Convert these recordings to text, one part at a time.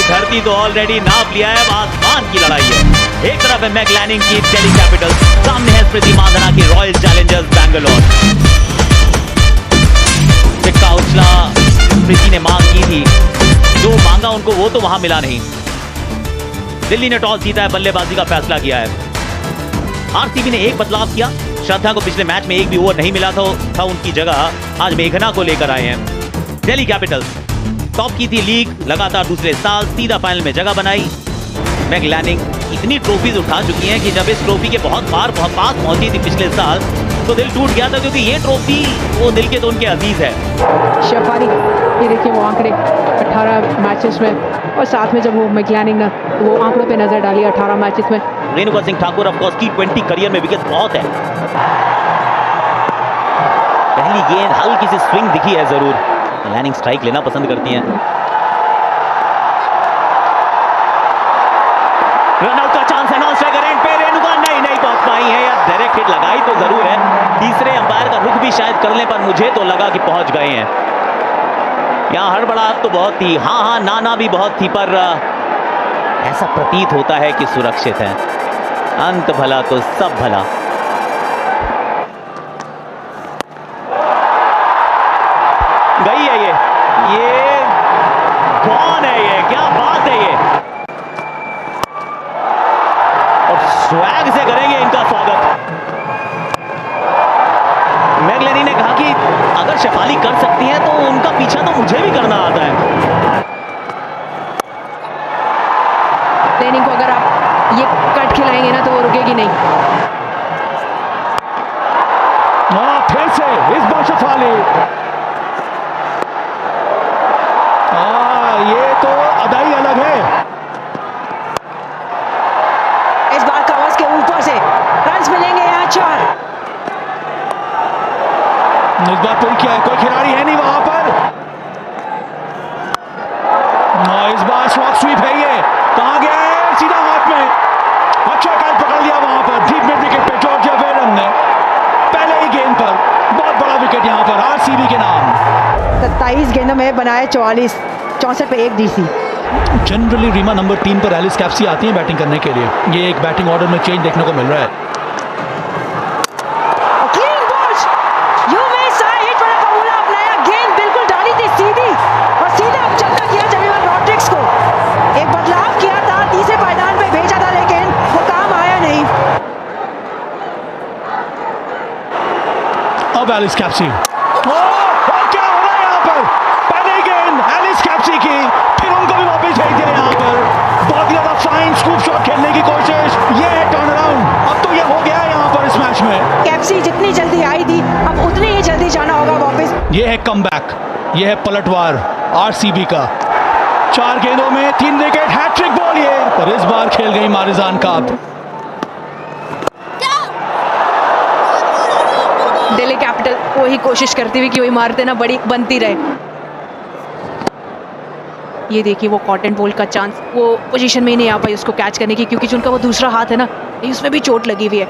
भाई धरती तो ऑलरेडी नाप लिया है, आसमान की लड़ाई है। एक तरफ है मैकलैनिंग की दिल्ली कैपिटल्स, सामने है स्मृति मांधाना की रॉयल चैलेंजर्स बैंगलोर। सिक्का उछला, स्मृति ने मांग की थी, जो मांगा उनको वो तो वहां मिला नहीं। दिल्ली ने टॉस जीता है, बल्लेबाजी का फैसला किया है। आरसीबी ने एक बदलाव किया, श्रद्धा को पिछले मैच में एक भी ओवर नहीं मिला था उनकी जगह आज मेघना को लेकर आए हैं। दिल्ली कैपिटल्स टॉप की थी लीग लगातार दूसरे साल, सीधा फाइनल में जगह बनाई। मैकलैनिंग इतनी ट्रॉफीज उठा चुकी हैं कि जब इस ट्रॉफी के बहुत पास पहुंची थी पिछले साल तो दिल टूट गया था, क्योंकि ये ट्रॉफी वो दिल के तो उनके अजीज है। शफारी, ये देखिए वो आंकड़े 18 मैचेस में, और साथ में जब वो मैकलैनिंग ने वो आंकड़ों पे नजर डाली 18 मैचेस में। Renuka Singh Thakur of course T20 career में विकेट बहुत है। पहली गेंद हल्की सी स्विंग दिखी है जरूर, मैकलैनिंग स्ट्राइक लेना पसंद करती हैं। रनआउट का चांस है, नॉन स्ट्राइकर एंड पे रेणुका नहीं पहुंच पाई है, या डायरेक्ट हिट लगाई तो जरूर है। तीसरे अंपायर का रुख भी शायद करने पर मुझे तो लगा कि पहुंच गए हैं। यहां हड़बड़ाहट तो बहुत थी, हाँ ना भी बहुत थी, पर ऐसा प्रतीत होता है कि सुरक्षित है। अंत भला तो सब भला। गई है ये कौन है, ये क्या बात है ये, और स्वैग से करेंगे इनका स्वागत। मैकलैनिंग ने कहा कि अगर शेफाली कर सकती है तो उनका पीछा तो मुझे भी करना आता है। मैकलैनिंग को अगर आप ये कट खिलाएंगे ना तो वो रुकेगी नहीं। फिर से इस बार शेफाली, ये तो अदाई अलग है। इस बार कवर्स के ऊपर से रन्स मिलेंगे यहाँ 4। इस बार पुल किया है, कोई खिलाड़ी है नहीं वहां पर। इस बार शॉर्ट स्वीप है, ये कहां गया है, सीधा हाथ में। अच्छा कैच पकड़ लिया वहां पर, डीप मिड विकेट पे जॉर्जिया वेरन ने पहले ही गेंद पर बहुत बड़ा विकेट यहां पर आरसीबी के नाम। 27 गेंदों में बनाए 44, 64 पे 1 डीसी। जनरली रीमा नंबर 3 पर एलिस कैप्सी आती है बैटिंग करने के लिए। ये एक बैटिंग ऑर्डर में चेंज देखने को मिल रहा है। अब एलिस कैप्सी, क्या हो रहा है यहाँ पर, पहले गेंद एलिस कैप्सी की, फिर उनको भी वापस भेज दिया यहाँ पर। बहुत ही ज्यादा फाइन स्कूप शॉट खेलने की कोशिश, ये है टर्न अराउंड। अब तो ये हो गया है यहाँ पर इस मैच में। कैप्सी जितनी जल्दी आई थी, अब उतनी ही जल्दी जाना होगा वापस। ये है कमबैक, ये है पलटवार आरसीबी का। 4 गेंदों में 3 विकेट, हैट्रिक बॉल ये, पर इस बार खेल गई मारिजान काप। दिल्ली कैपिटल वही कोशिश करती हुई कि वही मारते ना बड़ी बनती रहे। ये देखिए वो कॉटन बॉल का चांस, वो पोजीशन में ही नहीं आ पाई उसको कैच करने की, क्योंकि जो उनका वो दूसरा हाथ है ना, उसमें भी चोट लगी हुई है।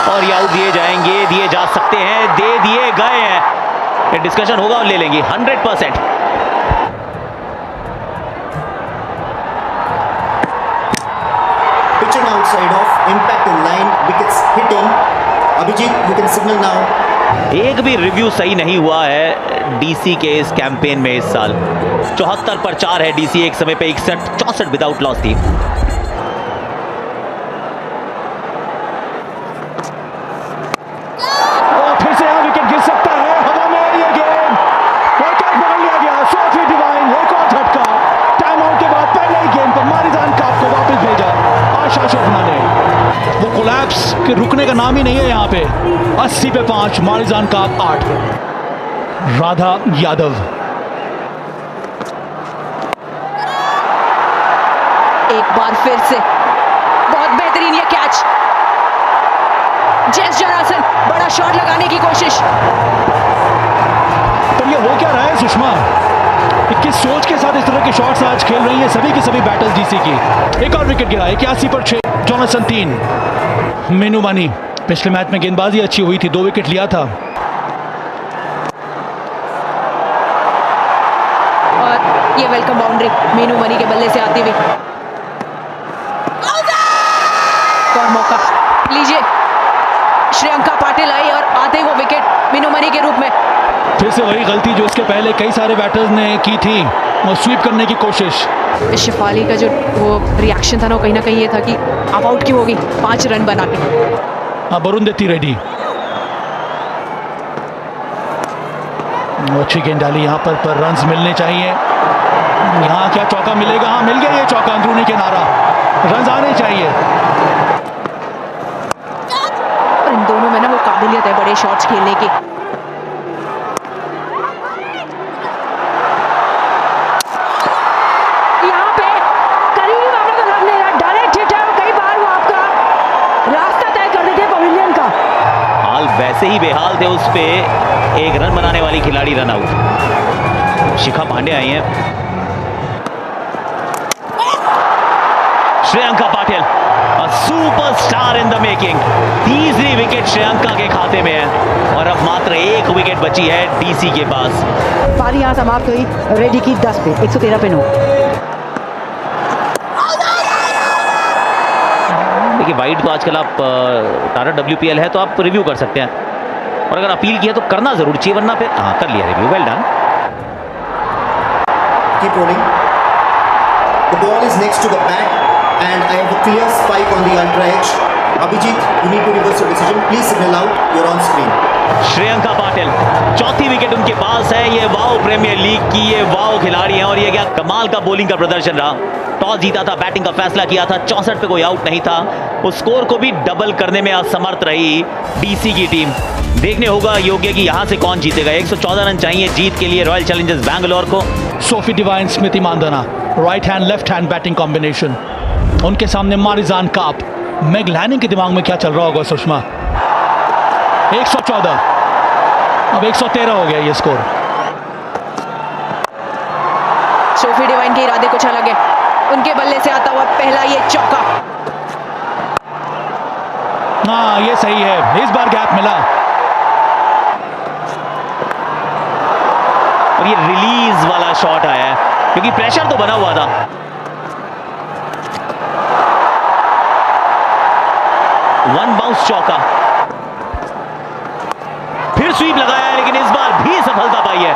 और ये आउट दिए जाएंगे, दिए जा सकते हैं, दे दिए गए हैं। डिस्कशन होगा और ले लेंगे 100%। Pitch on outside of impact in line, wickets hitting. Abhijit, you can signal now. एक भी रिव्यू सही नहीं हुआ है डीसी के इस कैंपेन में इस साल। 74 पर 4 है डीसी, एक समय पे 61-64 विदाउट लॉस थी। फिर से यहाँ विकेट गिर सकता है, हवा में ये गेंद, और कैच पकड़ लिया गया। सोफी डिवाइन, एक और झटका। टाइम आउट के बाद पहले ही गेंद पर मारिजान काप को वापस भेजा आशा शोभना ने। वो कोलैप्स के रुकने का नाम ही नहीं है यहाँ पे। 80 पे 5, मारिजान काप 8। राधा यादव, एक बार फिर से बहुत बेहतरीन ये कैच। जेस जॉनसन बड़ा शॉट लगाने की कोशिश। पर ये हो क्या रहा है सुषमा, किस सोच के साथ इस तरह के शॉट्स आज खेल रही है सभी की सभी बैटर्स डीसी की। एक और विकेट गिरा, 81 पर 6, जॉनसन 3। मीनू मानी, पिछले मैच में गेंदबाजी अच्छी हुई थी, 2 विकेट लिया था। ये वेलकम बाउंड्री मीनू मनी के बल्ले से आती हुई। और मौका लीजिए, श्रेयंका पाटिल आई और आते ही वो विकेट मीनू मनी के रूप में। फिर से वही गलती जो इसके पहले कई सारे बैटर्स ने की थी, वो स्वीप करने की कोशिश। शिफाली का जो वो रिएक्शन था ना, कहीं ना कहीं ये था कि आप आउट क्यों होगी 5 रन बना के। हाँ, अरुंधति रेड्डी अच्छी गेंद डाली यहाँ पर रन्स मिलने चाहिए। यहाँ क्या चौका मिलेगा? हाँ, मिल गया ये चौका, अंदरूनी किनारा, रन्स आने चाहिए। और इन दोनों में ना वो काबिलियत है बड़े शॉट्स खेलने की। यहाँ पे करीब आपने तो रन लिया, डायरेक्ट हिट है, कई बार वो आपका रास्ता तय कर देते पवेलियन का। हाल वैसे ही बेहाल थे, उस पे एक रन बनाने वाली खिलाड़ी रन आउट। शिखा पांडे आई हैं। Shreyanka Patil, superstar in the making. तीसरी विकेट श्रेयंका के खाते में है और अब मात्र 1 विकेट बची है डीसी के पास। पारी यहाँ समाप्त हुई, रेडी की 10 पे 113 पे 9। देखिए वाइड तो आजकल आप तारा WPL है तो आप रिव्यू कर सकते हैं, और अगर अपील किया तो करना जरूर चाहिए, वरना फिर हाँ कर लिया review, well done. Keep rolling. The ball is next to the bat and I have a clear spike on the ultra edge. Abhijit, you need to reverse your decision. Please signal out. You're on screen. Shreyanka Patil, चौथी wicket उनके पास है। ये wow premiere league की ये wow खिलाड़ी हैं, और ये क्या कमाल का बॉलिंग का प्रदर्शन रहा। टॉस जीता था, बैटिंग का फैसला किया था, 64 पे कोई आउट नहीं था। उस स्कोर को भी डबल करने में असमर्थ रही डीसी की टीम। देखने होगा योग्य कि यहां से कौन जीतेगा। 114 रन चाहिए जीत के लिए रॉयल चैलेंजर्स बैंगलोर को। Sophie Devine, Smriti Mandhana, right hand left hand batting combination. उनके सामने मारिजान काप। मेग लैनिंग के दिमाग में क्या चल रहा होगा सुषमा? 114, अब 113 हो गया ये स्कोर। सोफी डिवाइन के इरादे कुछ अलग है, उनके बल्ले से आता हुआ पहला ये चौका। हाँ, ये सही है, इस बार गैप मिला। और ये रिलीज वाला शॉट आया है, क्योंकि प्रेशर तो बना हुआ था। वन बाउंस चौका, फिर स्वीप लगाया है, लेकिन इस बार भी सफलता पाई है।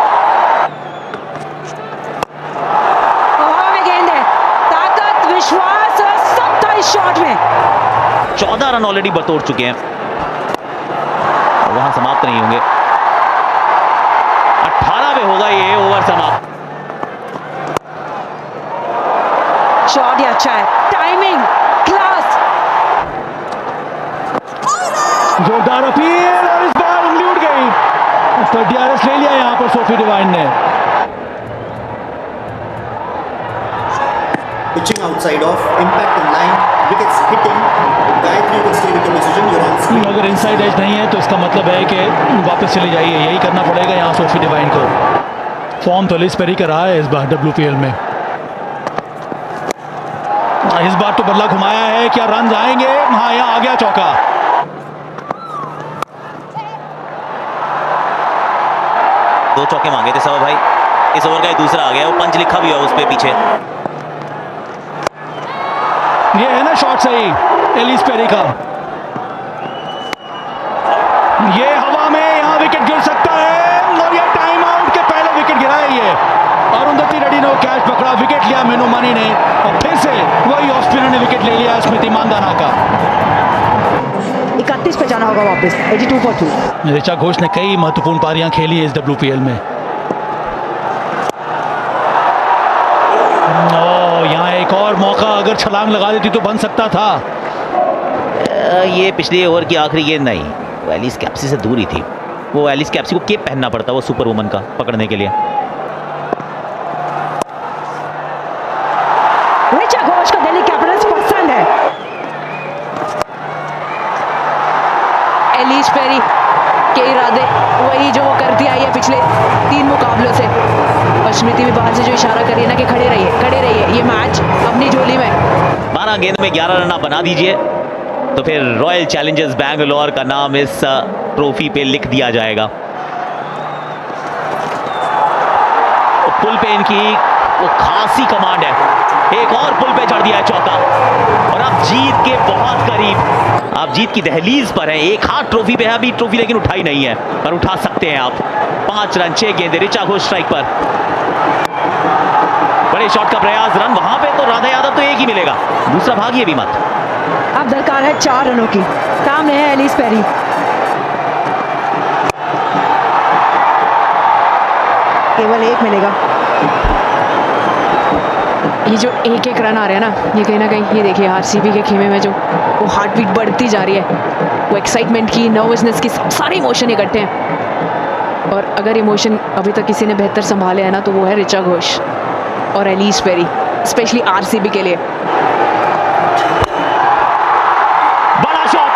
हवा में गेंद है, ताकत, विश्वास और सब था इस शॉट में। 14 रन ऑलरेडी बतौर चुके हैं, वहां समाप्त नहीं होंगे। 18 पे होगा ये ओवर समाप्त। शॉट ही अच्छा है, टाइमिंग, क्लास। जोरदार अपील, और इस बार उंगली उड़ गई, पर DRS ले लिया यहां पर सोफी डिवाइन ने। Pitching outside off, impact in line, wickets hitting. Gayatri, you can stay with your decision. You're on screen. अगर इनसाइड एज नहीं है तो इसका मतलब है कि वापस चले जाइए, यही करना पड़ेगा यहाँ सोफी डिवाइन को। फॉर्म तो एलिस पेरी का रहा है इस बार WPL में। इस बार तो बल्ला घुमाया है, क्या रन आएंगे? हाँ, यहाँ आ गया चौका। दो चौके मांगे थे सब भाई, इस ओवर का ही दूसरा आ गया, वो पंच लिखा भी है उस पे पीछे। ये है ना शॉट सही एलिस पेरी का। ये हवा में यहाँ विकेट गिर सकता है, और ये टाइम आउट के पहले विकेट गिरा है ये। अरुंधति रेड्डी ने कैच पकड़ा, विकेट लिया मीनू मनी ने, और फिर से वही ऑफ स्पिनर ने विकेट ले लिया स्मृति मानधना का। 31 पे जाना होगा वापस, 82 for 2। ऋचा घोष ने कई महत्वपूर्ण पारियां खेली है इस WPL में। यहाँ एक और मौका, अगर छलांग लगा देती तो बन सकता था। ये पिछले ओवर की आखिरी गेंद नहीं, वो एलिस कैप्सी से दूर ही थी। वो एलिस कैप्सी को केप पहनना पड़ता वो सुपर वुमन का पकड़ने के लिए। ऋचा घोष को दिल्ली कैपिटल्स पसंद है। एलिस पेरी के इरादे वही जो वो करती आई है पिछले 3 मुकाबलों से। और स्मृति भी बाहर से जो इशारा कर रही है ना कि खड़े रहिए, ये मैच अपनी झोली में। 12 गेंद में 11 रन बना दीजिए तो फिर रॉयल चैलेंजर्स बैंगलोर का नाम इस ट्रॉफी पे लिख दिया जाएगा। पुल पे इनकी वो खासी कमांड है। एक और पुल पे चढ़ दिया है चौका और अब जीत के बहुत करीब, आप जीत की दहलीज पर है। एक हाथ ट्रॉफी पे है अभी, ट्रॉफी लेकिन उठाई नहीं है, पर उठा सकते हैं आप। 5 रन 6 गेंदे, ऋचा घोष स्ट्राइक पर, बड़े शॉट का प्रयास, रन वहां पे तो राधा यादव तो एक ही मिलेगा, दूसरा भागिए भी मत। अब दरकार है 4 रनों की, सामने है एलिस पेरी। केवल 1 मिलेगा। ये जो एक एक रन आ रहे हैं ना, ये कहीं ना कहीं, ये देखिए आरसीबी के खेमे में जो वो हार्ट बीट बढ़ती जा रही है, वो एक्साइटमेंट की, नर्वसनेस की, सारे इमोशन इकट्ठे हैं। और अगर इमोशन अभी तक किसी ने बेहतर संभाले हैं ना, तो वो है ऋचा घोष और एलिस पेरी, स्पेशली आरसीबी के लिए। बड़ा शॉट,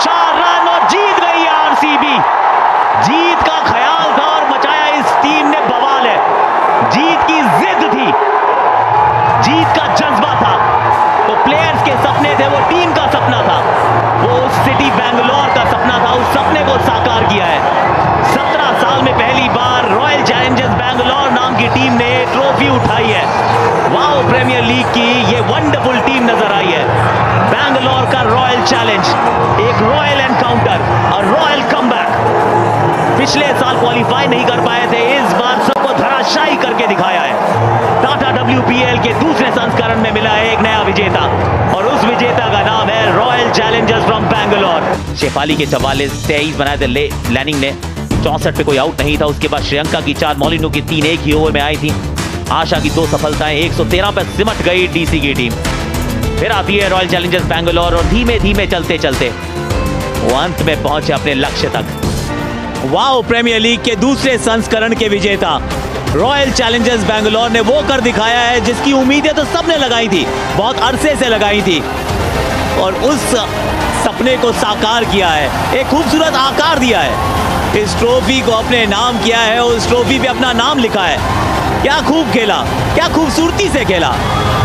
4 रन और जीत गई है आरसीबी। जीत का ख्याल था और मचाया इस टीम ने बवाल है। जीत की जिद थी, जीत का जज्बा था, वो प्लेयर्स के सपने थे, वो टीम का सपना था, वो सिटी बैंगलोर का सपना था, उस सपने को साकार किया है। 17 साल में पहली बार रॉयल चैलेंजर्स बैंगलोर नाम की टीम ने ट्रॉफी उठाई है। वाओ, प्रीमियर लीग की ये वंडरफुल टीम नजर आई है। बैंगलोर का रॉयल चैलेंज, एक रॉयल एनकाउंटर और रॉयल कमबैक। पिछले साल क्वालिफाई नहीं कर पाए थे, इस बार सबको धराशायी करके दिखाया है। टाटा WPL के दूसरे संस्करण में मिला है एक नया विजेता और उस विजेता का नाम है Royal Challengers from Bangalore. Shafali के 44-23 बनाए थे लैनिंग ने, 64 पे कोई आउट नहीं था। उसके बाद श्रीलंका की 4, मोलिनो की 3 एक ही ओवर में आई थी। आशा की 2 सफलताएं, 113 पे सिमट गई डीसी की टीम। फिर आती है रॉयल चैलेंजर्स बैंगलोर और धीमे धीमे चलते चलते वो अंत में पहुंचे अपने लक्ष्य तक। वाओ, प्रीमियर लीग के दूसरे संस्करण के विजेता रॉयल चैलेंजर्स बैंगलोर ने वो कर दिखाया है जिसकी उम्मीदें तो सबने लगाई थी, बहुत अरसे से लगाई थी, और उस सपने को साकार किया है, एक खूबसूरत आकार दिया है, इस ट्रॉफी को अपने नाम किया है, उस ट्रॉफी पे अपना नाम लिखा है। क्या खूब खेला, क्या खूबसूरती से खेला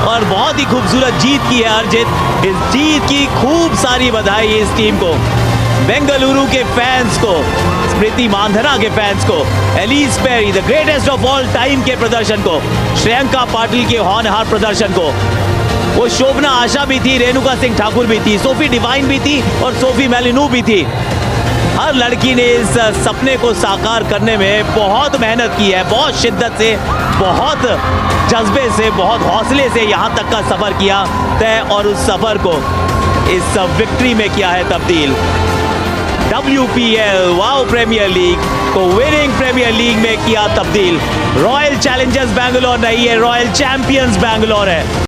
और बहुत ही खूबसूरत जीत की है अर्जित। इस जीत की खूब सारी बधाई इस टीम को, बेंगलुरु के फैंस को, स्मृति मांधना के फैंस को, Ellyse Perry the greatest of all time के प्रदर्शन को, श्रेयंका पाटिल के होनहार प्रदर्शन को, वो शोभना आशा भी थी, रेणुका सिंह ठाकुर भी थी, सोफी डिवाइन भी थी और सोफी मेलिनू भी थी। हर लड़की ने इस सपने को साकार करने में बहुत मेहनत की है, बहुत शिद्दत से, बहुत जज्बे से, बहुत हौसले से यहाँ तक का सफर किया तय और उस सफर को इस विक्ट्री में किया है तब्दील। WPL वाओ प्रीमियर लीग को विनिंग प्रीमियर लीग में किया तब्दील। रॉयल चैलेंजर्स बैंगलोर नहीं है, रॉयल चैंपियंस बैंगलोर है।